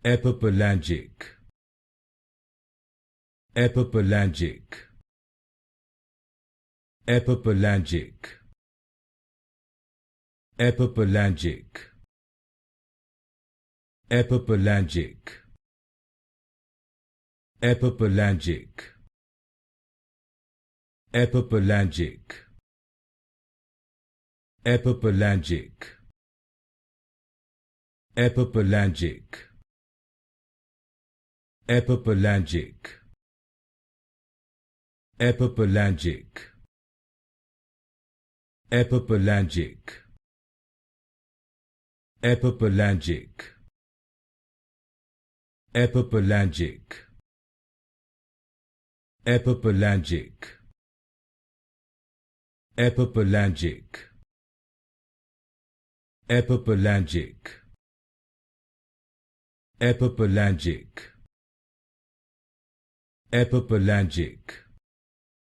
Epipelagic. Epipelagic. Epipelagic. Epipelagic. Epipelagic. Epipelagic. Epipelagic. Epipelagic. Epipelagic. Epipelagic. Epipelagic. Epipelagic. Epipelagic. Epipelagic. Epipelagic. Epipelagic. Epipelagic. Epipelagic. Epipelagic.